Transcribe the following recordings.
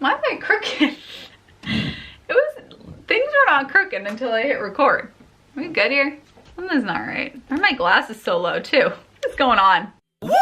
Why am I crooked? Things were not crooked until I hit record. Are we good here? Something's not right. Why are my glasses so low too? What's going on? Woo!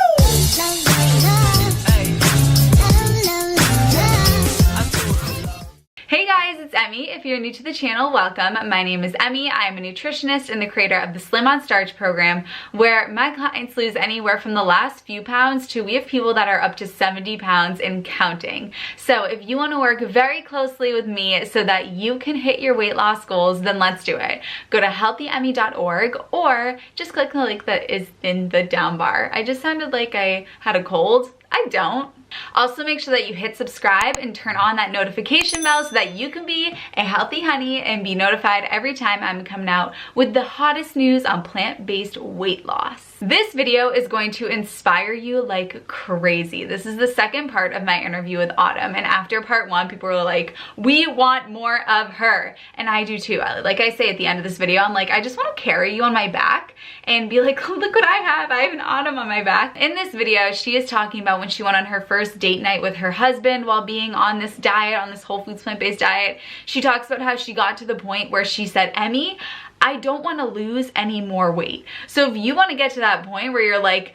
Hey guys, it's Emmy. If you're new to the channel, welcome. My name is Emmy. I am a nutritionist and the creator of the Slim on Starch program, where my clients lose anywhere from the last few pounds to we have people that are up to 70 pounds and counting. So if you want to work very closely with me so that you can hit your weight loss goals, then let's do it. Go to healthyemmy.org or just click the link that is in the down bar. I just sounded like I had a cold. I don't. Also, make sure that you hit subscribe and turn on that notification bell so that you can be a healthy honey and be notified every time I'm coming out with the hottest news on plant-based weight loss. This video is going to inspire you like crazy. This is the second part of my interview with Autumn, and after part one, people were like, we want more of her. And I do too. Like I say at the end of this video, I'm like, I just want to carry you on my back and be like, look what I have an Autumn on my back. In this video, she is talking about when she went on her first date night with her husband while being on this diet, on this whole foods plant-based diet. She talks about how she got to the point where she said, Emmy, I don't want to lose any more weight. So if you want to get to that point where you're like,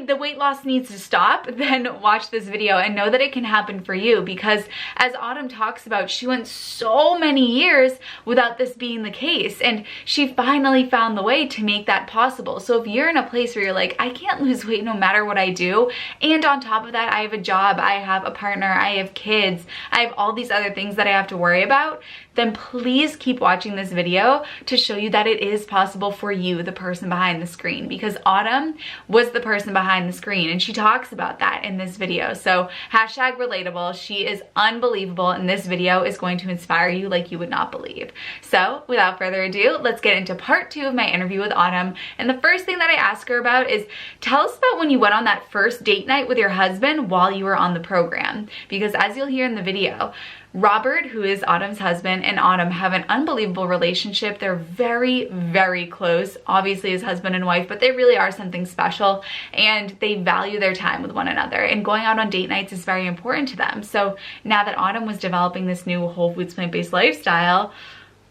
the weight loss needs to stop, then watch this video and know that it can happen for you, because as Autumn talks about, she went so many years without this being the case, and she finally found the way to make that possible. So if you're in a place where you're like, I can't lose weight no matter what I do, and on top of that, I have a job, I have a partner, I have kids, I have all these other things that I have to worry about, then please keep watching this video to show you that it is possible for you, the person behind the screen, because Autumn was the person behind the screen, and she talks about that in this video. So hashtag relatable. She is unbelievable, and this video is going to inspire you like you would not believe. So without further ado, let's get into part 2 of my interview with Autumn. And the first thing that I ask her about is, tell us about when you went on that first date night with your husband while you were on the program, because as you'll hear in the video, Robert, who is Autumn's husband, and Autumn have an unbelievable relationship. They're very, very close, obviously as husband and wife, but they really are something special, and they value their time with one another, and going out on date nights is very important to them. So now that Autumn was developing this new whole foods plant-based lifestyle,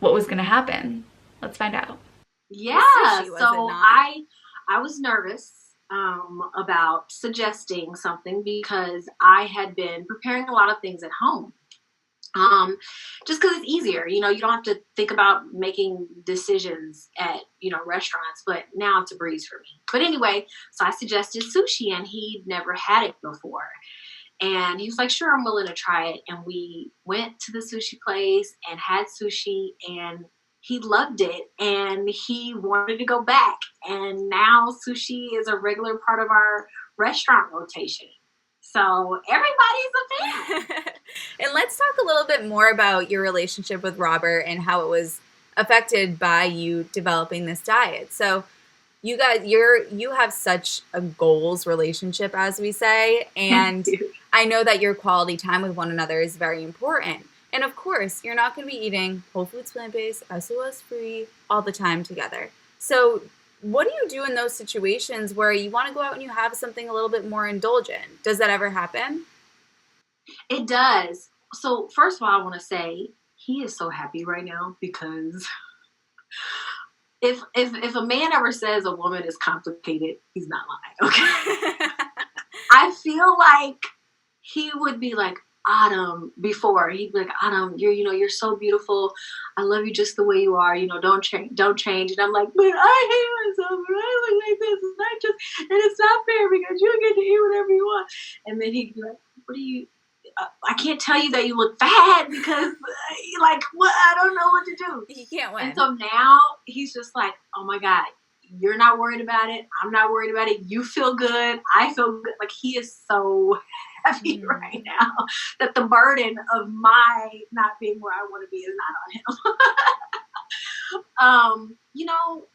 what was going to happen? Let's find out. Yeah, so I was nervous about suggesting something because I had been preparing a lot of things at home. Just because it's easier, you don't have to think about making decisions at, restaurants, but now it's a breeze for me. But anyway, so I suggested sushi, and he'd never had it before. And he was like, sure, I'm willing to try it. And we went to the sushi place and had sushi, and he loved it, and he wanted to go back. And now sushi is a regular part of our restaurant rotation. So everybody's a fan. And let's talk a little bit more about your relationship with Robert and how it was affected by you developing this diet. So you guys, you have such a goals relationship, as we say, and I know that your quality time with one another is very important. And of course, you're not going to be eating whole foods plant-based, SOS free all the time together. So what do you do in those situations where you want to go out and you have something a little bit more indulgent? Does that ever happen? It does. So first of all, I want to say he is so happy right now, because if a man ever says a woman is complicated, he's not lying. Okay. I feel like he would be like, Autumn, before he'd be like, Autumn, you're so beautiful. I love you just the way you are. Don't change. And I'm like, but I hate myself. And I look like this. It's not just, and it's not fair because you get to eat whatever you want. And then he'd be like, what do you? I can't tell you that you look fat because, like, what? I don't know what to do. You can't win. And so now he's just like, oh my God, you're not worried about it. I'm not worried about it. You feel good. I feel good. Like, he is so happy right now that the burden of my not being where I want to be is not on him.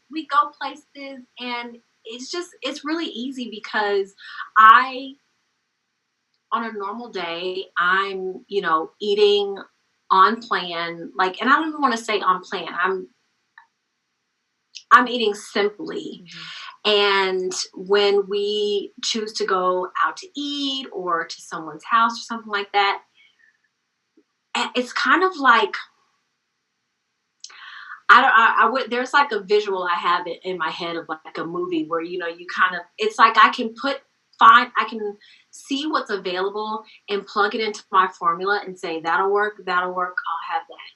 We go places, and it's really easy because on a normal day, I'm, eating on plan, like, and I don't even want to say on plan. I'm eating simply. Mm-hmm. And when we choose to go out to eat or to someone's house or something like that, it's kind of like, there's like a visual I have it in my head of like a movie where, you know, you kind of, it's like I can I can see what's available and plug it into my formula and say, that'll work, I'll have that.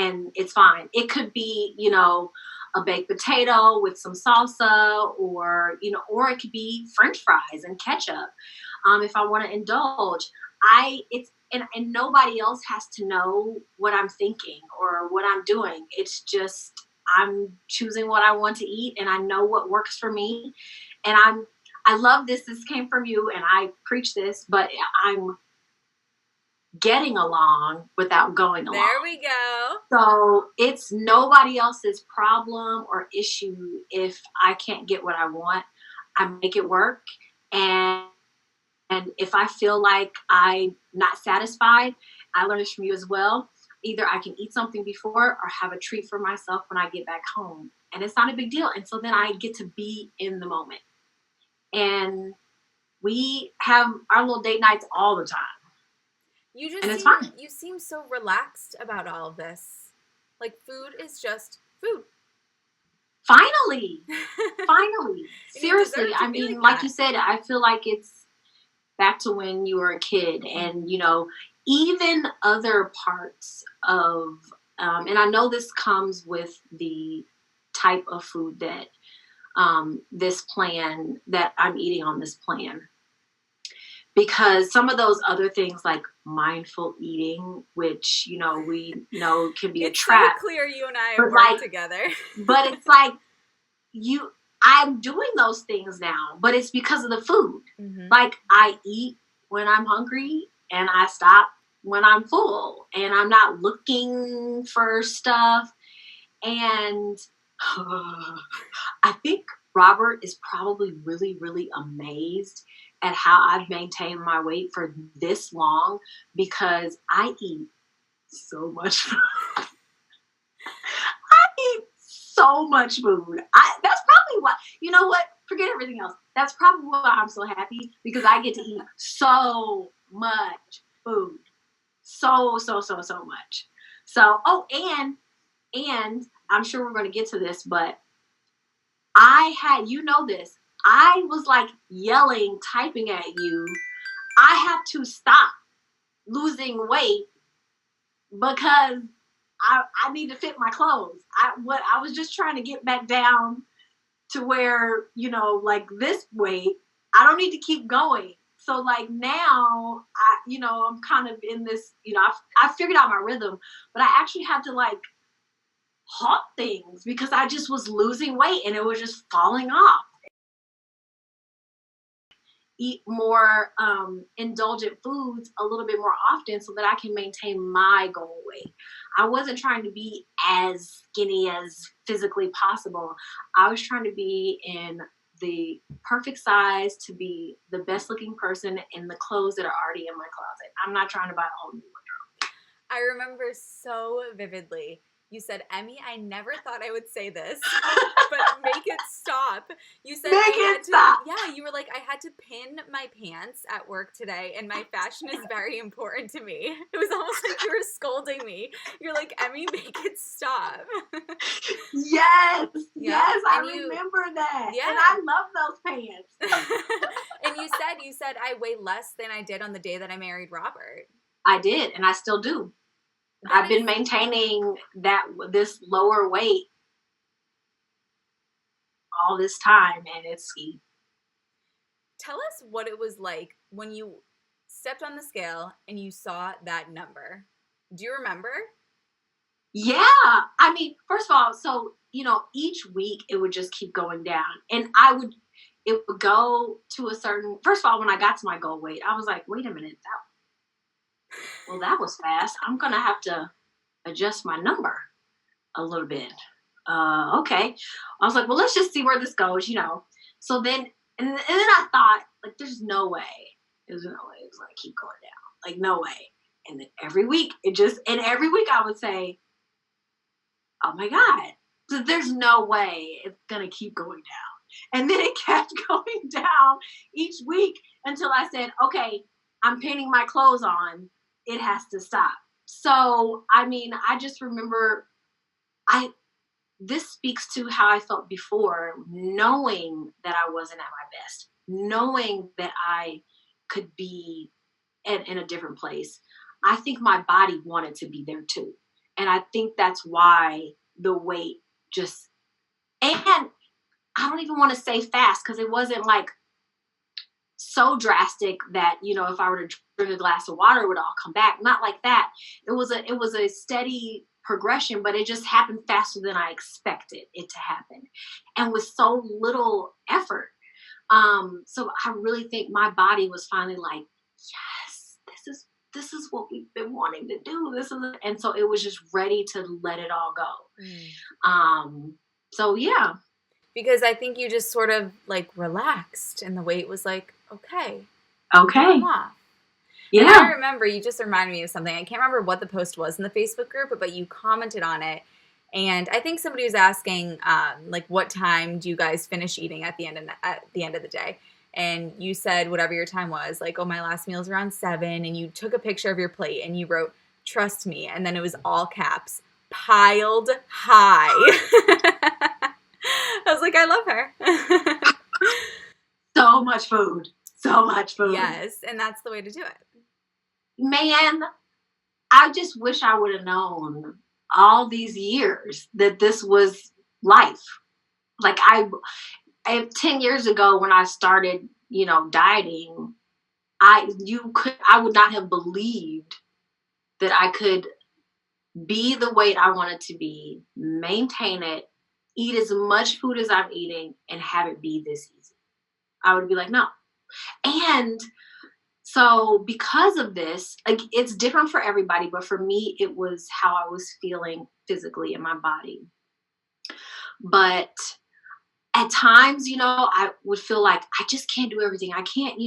And it's fine. It could be, you know, a baked potato with some salsa, or, you know, or it could be French fries and ketchup. If I want to indulge, and nobody else has to know what I'm thinking or what I'm doing. It's just, I'm choosing what I want to eat, and I know what works for me. And I love this. This came from you, and I preach this, but I'm getting along without going along. There we go. So it's nobody else's problem or issue if I can't get what I want. I make it work. And if I feel like I'm not satisfied, I learned this from you as well. Either I can eat something before or have a treat for myself when I get back home. And it's not a big deal. And so then I get to be in the moment. And we have our little date nights all the time. You seem so relaxed about all of this. Like, food is just food. Finally. Seriously. I mean, like you said, I feel like it's back to when you were a kid, and, you know, even other parts of, and I know this comes with the type of food that, this plan that I'm eating on this plan. Because some of those other things like mindful eating, which, you know, we know can be a trap. It's so clear you and I work together. But it's like, I'm doing those things now, but it's because of the food. Mm-hmm. Like, I eat when I'm hungry and I stop when I'm full, and I'm not looking for stuff. And I think Robert is probably really, really amazed at how I've maintained my weight for this long, because I eat so much food. I eat so much food. That's probably why, you know what? Forget everything else. That's probably why I'm so happy, because I get to eat so much food. So much. So, and I'm sure we're going to get to this, but you know this, I was like yelling, typing at you, I have to stop losing weight because I need to fit my clothes. I was just trying to get back down to where, you know, like this weight, I don't need to keep going. So like now, I'm kind of in this, you know, I figured out my rhythm, but I actually had to like halt things because I just was losing weight and it was just falling off. Eat more indulgent foods a little bit more often so that I can maintain my goal weight. I wasn't trying to be as skinny as physically possible. I was trying to be in the perfect size to be the best looking person in the clothes that are already in my closet. I'm not trying to buy a whole new wardrobe. I remember so vividly. You said, Emmie, I never thought I would say this, but make it stop. You said, stop. Yeah, you were like, I had to pin my pants at work today, and my fashion is very important to me. It was almost like you were scolding me. You're like, Emmie, make it stop. Yes, I remember that. Yeah. And I love those pants. And you said I weigh less than I did on the day that I married Robert. I did, and I still do. I've been maintaining this lower weight all this time, and it's key. Tell us what it was like when you stepped on the scale and you saw that number. Do you remember? Yeah. I mean, first of all, so, you know, each week it would just keep going down, and it would go to a certain, first of all, when I got to my goal weight, I was like, wait a minute, that was fast. I'm going to have to adjust my number a little bit. Okay. I was like, well, let's just see where this goes, you know. So then, and then I thought, like, there's no way. There's no way it was going to keep going down. Like, no way. And then every week I would say, oh my God, so there's no way it's going to keep going down. And then it kept going down each week until I said, okay, I'm pinning my clothes on. It has to stop. So, I mean, I just remember this speaks to how I felt before, knowing that I wasn't at my best, knowing that I could be in a different place. I think my body wanted to be there too. And I think that's why the weight just, and I don't even want to say fast, because it wasn't like so drastic that, you know, if I were to drink a glass of water, it would all come back. Not like that. It was a steady progression, but it just happened faster than I expected it to happen, and with so little effort. So I really think my body was finally like, yes, this is what we've been wanting to do. And so it was just ready to let it all go. So yeah. Because I think you just sort of like relaxed, and the weight was like, okay. Off. Yeah. And I remember, you just reminded me of something. I can't remember what the post was in the Facebook group, but you commented on it. And I think somebody was asking, like, what time do you guys finish eating at the end of the day? And you said whatever your time was, like, oh, my last meal is around 7. And you took a picture of your plate and you wrote, trust me. And then it was all caps, piled high. I was like, I love her. So much food. Yes, and that's the way to do it. Man, I just wish I would have known all these years that this was life. Like I 10 years ago when I started, you know, dieting, I would not have believed that I could be the weight I wanted to be, maintain it, eat as much food as I'm eating, and have it be this easy. I would be like, no. And so because of this, like, it's different for everybody, but for me, it was how I was feeling physically in my body. But at times, you know, I would feel like I just can't do everything. I can't,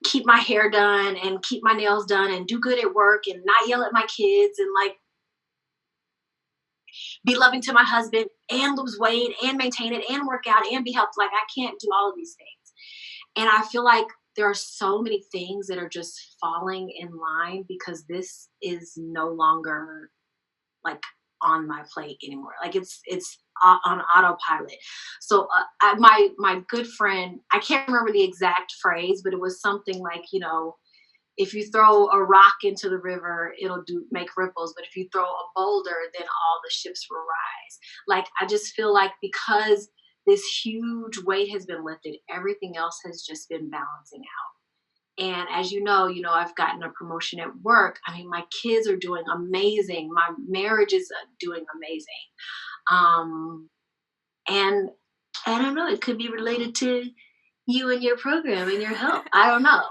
keep my hair done and keep my nails done and do good at work and not yell at my kids and like be loving to my husband and lose weight and maintain it and work out and be healthy. Like, I can't do all of these things. And I feel like there are so many things that are just falling in line because this is no longer like on my plate anymore. Like it's on autopilot. So my good friend, I can't remember the exact phrase, but it was something like, you know, if you throw a rock into the river, it'll make ripples. But if you throw a boulder, then all the ships will rise. Like, I just feel like because this huge weight has been lifted, everything else has just been balancing out. And as you know, I've gotten a promotion at work. I mean, my kids are doing amazing. My marriage is doing amazing. And I don't know, it could be related to you and your program and your health. I don't know.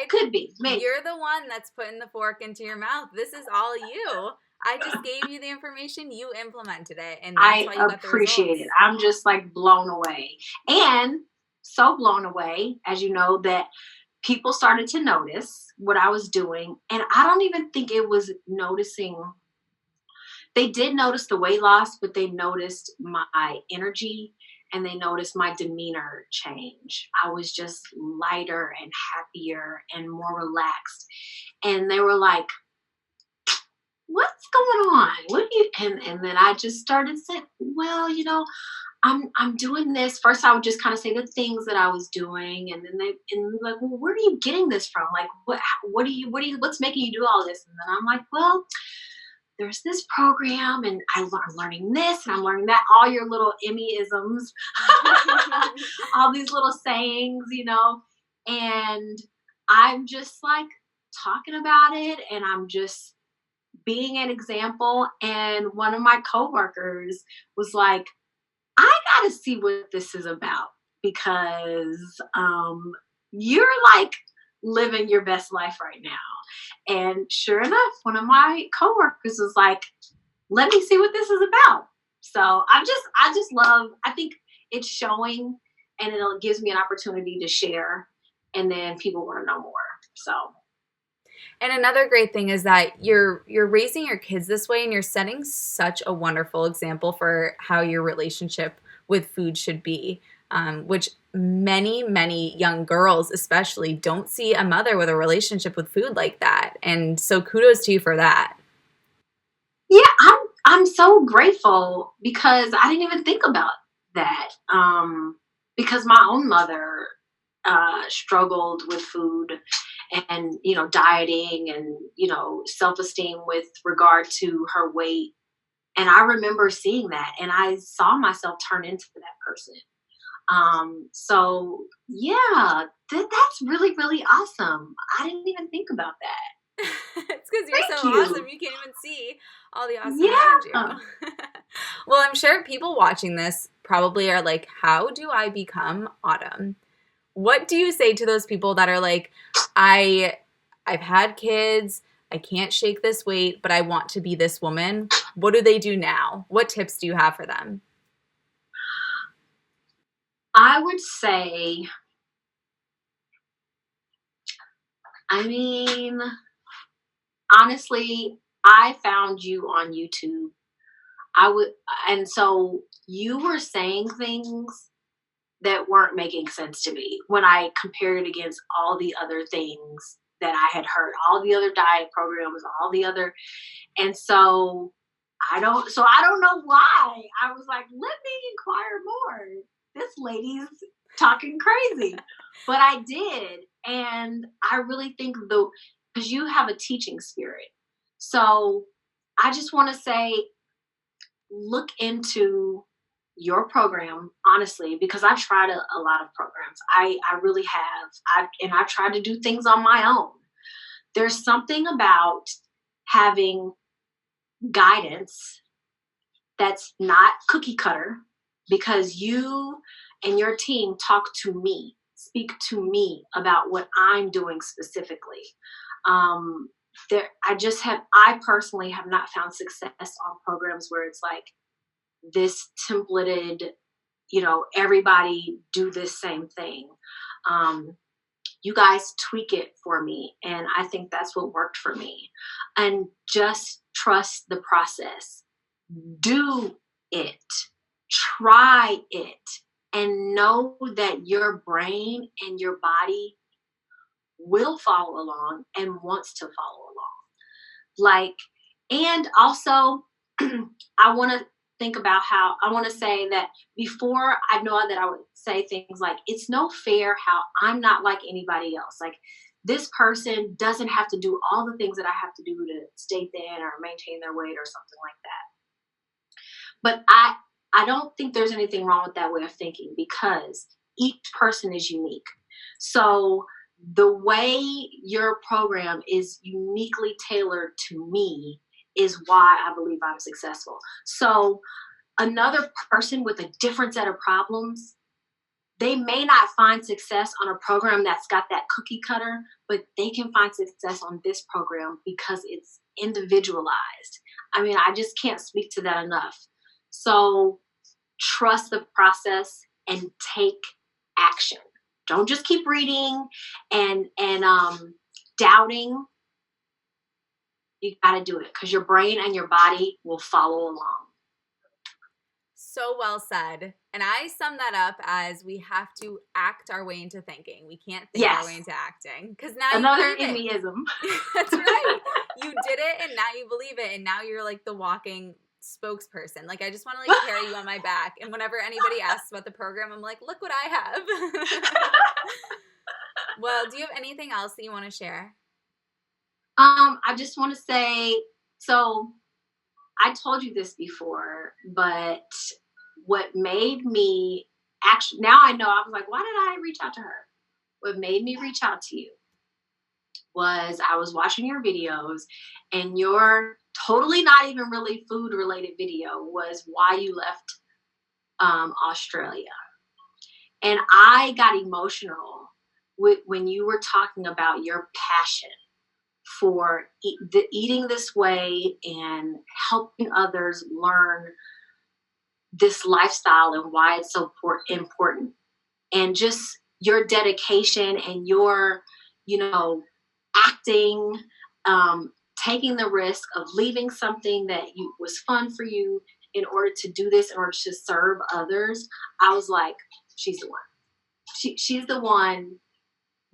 Could be. Maybe. You're the one that's putting the fork into your mouth. This is all you. I just gave you the information. You implemented it. And that's why you got the appreciate it. I'm just like blown away. And so blown away, as you know, that people started to notice what I was doing. And I don't even think it was noticing. They did notice the weight loss, but they noticed my energy and they noticed my demeanor change. I was just lighter and happier and more relaxed. And they were like, what's going on? And then I just started saying, well, I'm doing this. First, I would just kind of say the things that I was doing, and then they're like, well, where are you getting this from? Like, what's making you do all this? And then I'm like, well, there's this program, and I'm learning this, and I'm learning that. All your little Emmie-isms, all these little sayings, and I'm just like talking about it, and I'm just being an example. And one of my coworkers was like, I gotta see what this is about, because you're like living your best life right now. And sure enough, one of my coworkers was like, let me see what this is about. So I just love, I think it's showing, and it gives me an opportunity to share, and then people want to know more. So. And another great thing is that you're raising your kids this way, and you're setting such a wonderful example for how your relationship with food should be. which many, many young girls especially don't see a mother with a relationship with food like that. And so kudos to you for that. Yeah, I'm so grateful because I didn't even think about that. Because my own mother struggled with food and, dieting and, self-esteem with regard to her weight. And I remember seeing that and I saw myself turn into that person. So yeah, that's really, really awesome. I didn't even think about that. It's because you're so awesome. You can't even see all the awesome around you. Well, I'm sure people watching this probably are like, how do I become Autumn? What do you say to those people that are like, I've had kids, I can't shake this weight, but I want to be this woman? What do they do now? What tips do you have for them? I would say, honestly, I found you on YouTube. And so you were saying things that weren't making sense to me when I compared it against all the other things that I had heard, all the other diet programs, and so I don't know why. I was like, let me inquire more. This lady's talking crazy. But I did. And I really think because you have a teaching spirit. So I just want to say, look into your program, honestly, because I've tried a lot of programs. I really have. I've tried to do things on my own. There's something about having guidance that's not cookie cutter because you and your team speak to me about what I'm doing specifically. I personally have not found success on programs where it's like this templated, everybody do this same thing. You guys tweak it for me. And I think that's what worked for me. And just trust the process. Do it. Try it. And know that your brain and your body will follow along and wants to follow along. And also, I want to say that before I know that I would say things like, it's no fair how I'm not like anybody else. Like, this person doesn't have to do all the things that I have to do to stay thin or maintain their weight or something like that. But I don't think there's anything wrong with that way of thinking because each person is unique. So the way your program is uniquely tailored to me is why I believe I'm successful. So another person with a different set of problems, they may not find success on a program that's got that cookie cutter, but they can find success on this program because it's individualized. I just can't speak to that enough. So trust the process and take action. Don't just keep reading and doubting. You got to do it because your brain and your body will follow along. So well said. And I sum that up as we have to act our way into thinking. We can't think our way into acting. Because now another Emmieism. That's right. You did it and now you believe it. And now you're like the walking spokesperson. Like, I just want to carry you on my back. And whenever anybody asks about the program, I'm like, look what I have. Well, do you have anything else that you want to share? I just want to say, so I told you this before, but what made me now I know, I was like, why did I reach out to her? What made me reach out to you was I was watching your videos, and your totally not even really food related video was why you left Australia. And I got emotional when you were talking about your passion for eating this way and helping others learn this lifestyle and why it's so important. And just your dedication and your, acting, taking the risk of leaving something that was fun for you in order to do this, in order to serve others. I was like, she's the one. She's the one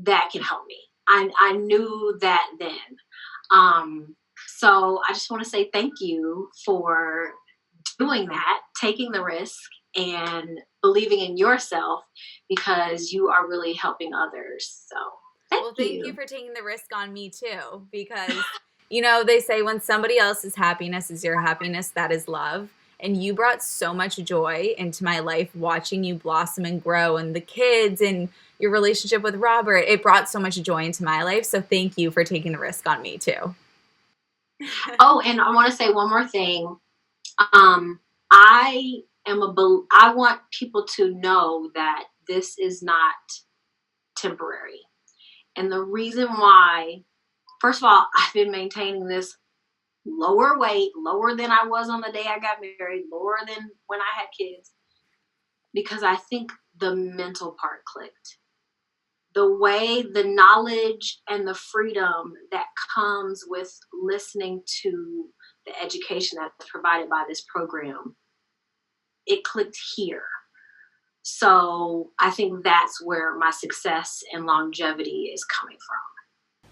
that can help me. I knew that then. So I just want to say thank you for doing that, taking the risk and believing in yourself, because you are really helping others. So thank you for taking the risk on me too, because you know, they say when somebody else's happiness is your happiness, that is love. And you brought so much joy into my life, watching you blossom and grow, and the kids and your relationship with Robert. It brought so much joy into my life. So thank you for taking the risk on me too. Oh, and I want to say one more thing. I want people to know that this is not temporary. And the reason why, first of all, I've been maintaining this lower weight, lower than I was on the day I got married, lower than when I had kids, because I think the mental part clicked. The way, the knowledge and the freedom that comes with listening to the education that's provided by this program, it clicked here. So I think that's where my success and longevity is coming from.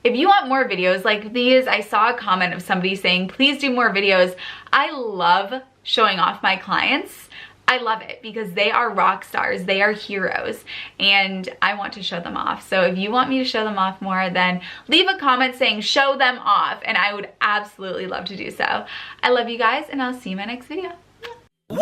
If you want more videos like these, I saw a comment of somebody saying, please do more videos. I love showing off my clients. I love it because they are rock stars, they are heroes, and I want to show them off. So if you want me to show them off more, then leave a comment saying show them off, and I would absolutely love to do so. I love you guys, and I'll see you in my next video. Woo!